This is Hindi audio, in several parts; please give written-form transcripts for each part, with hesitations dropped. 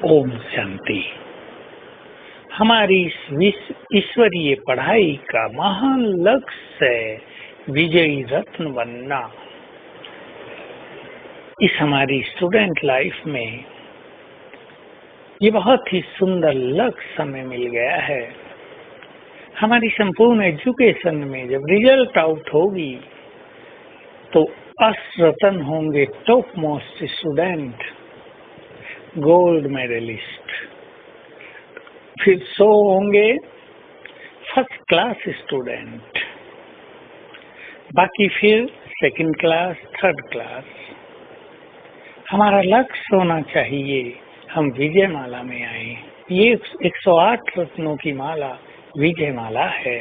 ओम शांति। हमारी इस ईश्वरीय पढ़ाई का महान लक्ष्य है विजयी रत्न बनना। इस हमारी स्टूडेंट लाइफ में ये बहुत ही सुंदर लक्ष्य हमें मिल गया है। हमारी संपूर्ण एजुकेशन में जब रिजल्ट आउट होगी तो अष्टरत्न होंगे, top most student, gold medalist, फिर 100 होंगे फर्स्ट क्लास स्टूडेंट, बाकी फिर सेकंड क्लास, थर्ड क्लास। हमारा लक्ष्य होना चाहिए हम विजय माला में आए। ये 108 रत्नों की माला विजय माला है।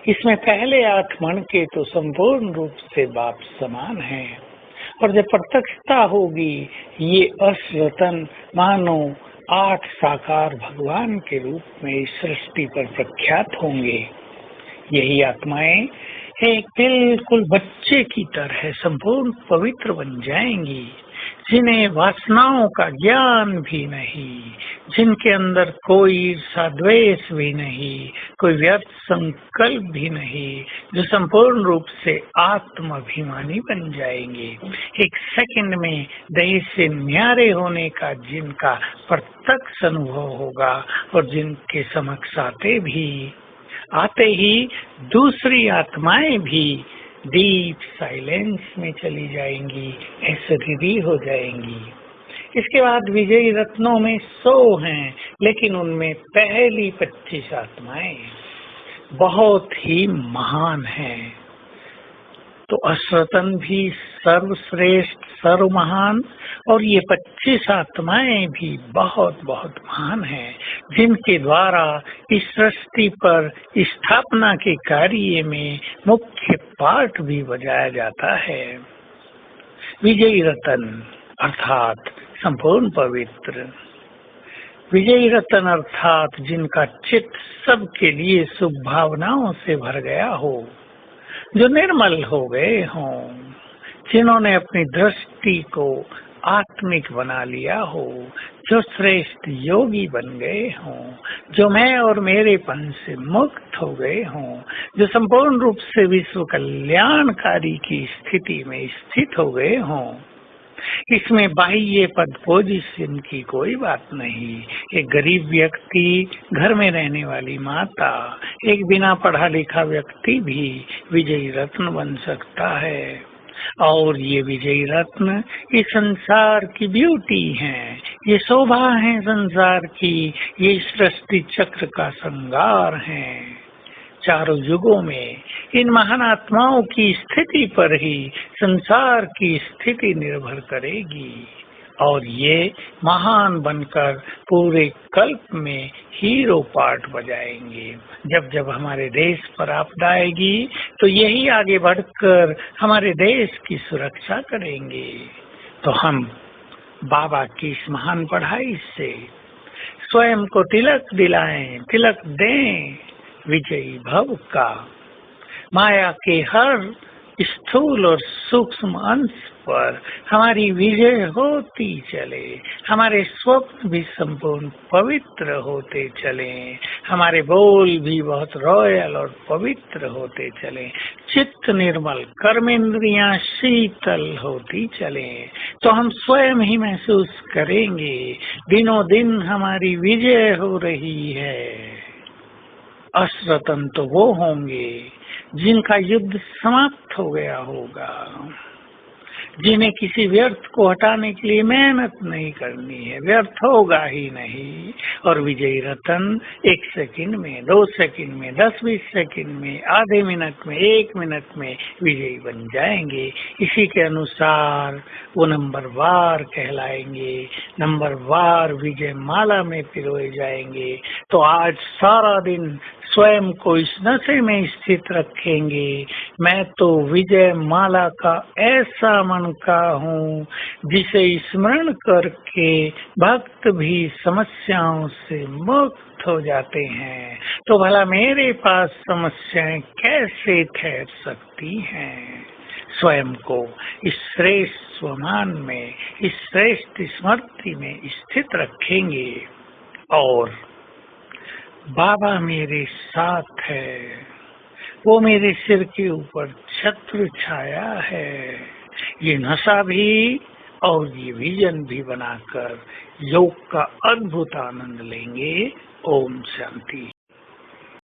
इसमें पहले 8 मणके तो संपूर्ण रूप से बाप समान है, और जब प्रत्यक्षता होगी ये अष्टरत्न मानो 8 साकार भगवान के रूप में इस सृष्टि पर प्रख्यात होंगे। यही आत्माएं एक बिल्कुल बच्चे की तरह संपूर्ण पवित्र बन जाएंगी, जिन्हें वासनाओं का ज्ञान भी नहीं, जिनके अंदर कोई ईर्षा द्वेष भी नहीं, कोई व्यर्थ संकल्प भी नहीं, जो संपूर्ण रूप से आत्माभिमानी बन जाएंगे। एक सेकंड में देह से न्यारे होने का जिनका प्रत्यक्ष अनुभव होगा, और जिनके समक्ष आते ही दूसरी आत्माएं भी डीप साइलेंस में चली जाएंगी, ऐश्वर्य हो जाएंगी। इसके बाद विजयी रत्नों में 100 हैं, लेकिन उनमें पहली 25 आत्माएं बहुत ही महान हैं। तो अष्टरत्न भी सर्वश्रेष्ठ, सर्व महान, और ये 25 आत्माएं भी बहुत बहुत महान हैं, जिनके द्वारा इस सृष्टि पर स्थापना के कार्य में मुख्य पार्ट भी बजाया जाता है। विजयी रत्न अर्थात संपूर्ण पवित्र, विजयी रत्न अर्थात जिनका चित्त सबके लिए शुभ भावनाओं से भर गया हो, जो निर्मल हो गए हों, जिन्होंने अपनी दृष्टि को आत्मिक बना लिया हो, जो श्रेष्ठ योगी बन गए हों, जो मैं और मेरेपन से मुक्त हो गए हों, जो संपूर्ण रूप से विश्व कल्याणकारी की स्थिति में स्थित हो गए हों। इसमें बाह्य पद पोजीशन की कोई बात नहीं। एक गरीब व्यक्ति, घर में रहने वाली माता, एक बिना पढ़ा लिखा व्यक्ति भी विजयी रत्न बन सकता है। और ये विजयी रत्न इस संसार की ब्यूटी हैं, ये शोभा है संसार की, ये सृष्टि चक्र का श्रृंगार है। चारों युगों में इन महान आत्माओं की स्थिति पर ही संसार की स्थिति निर्भर करेगी, और ये महान बनकर पूरे कल्प में हीरो पार्ट बजाएंगे। जब जब हमारे देश पर आपदा आएगी तो यही आगे बढ़कर हमारे देश की सुरक्षा करेंगे। तो हम बाबा की इस महान पढ़ाई से स्वयं को तिलक दिलाएं, तिलक दें विजयी भव का। माया के हर स्थूल और सूक्ष्म अंश पर हमारी विजय होती चले, हमारे स्वप्न भी संपूर्ण पवित्र होते चले, हमारे बोल भी बहुत रॉयल और पवित्र होते चले, चित्त निर्मल, कर्मेंद्रियां शीतल होती चले, तो हम स्वयं ही महसूस करेंगे दिनों दिन हमारी विजय हो रही है। अष्टरत्न तो वो होंगे जिनका युद्ध समाप्त हो गया होगा, जिन्हें किसी व्यर्थ को हटाने के लिए मेहनत नहीं करनी है, व्यर्थ होगा ही नहीं। और विजयी रत्न 1 सेकंड में, 2 सेकंड में, 10-20 सेकंड में, आधे मिनट में, 1 मिनट में विजयी बन जाएंगे। इसी के अनुसार वो नंबरवार कहलाएंगे, नंबरवार विजय माला में पिरोए जाएंगे। तो आज सारा दिन स्वयं को इस नशे में स्थित रखेंगे, मैं तो विजय माला का ऐसा मनका हूँ जिसे स्मरण करके भक्त भी समस्याओं से मुक्त हो जाते हैं। तो भला मेरे पास समस्याएं कैसे ठहर सकती हैं? स्वयं को इस श्रेष्ठ स्वमान में, इस श्रेष्ठ स्मृति में स्थित रखेंगे और बाबा मेरे साथ है, वो मेरे सिर के ऊपर छत्र छाया है, ये नशा भी और ये विजन भी बनाकर योग का अद्भुत आनंद लेंगे। ओम शांति।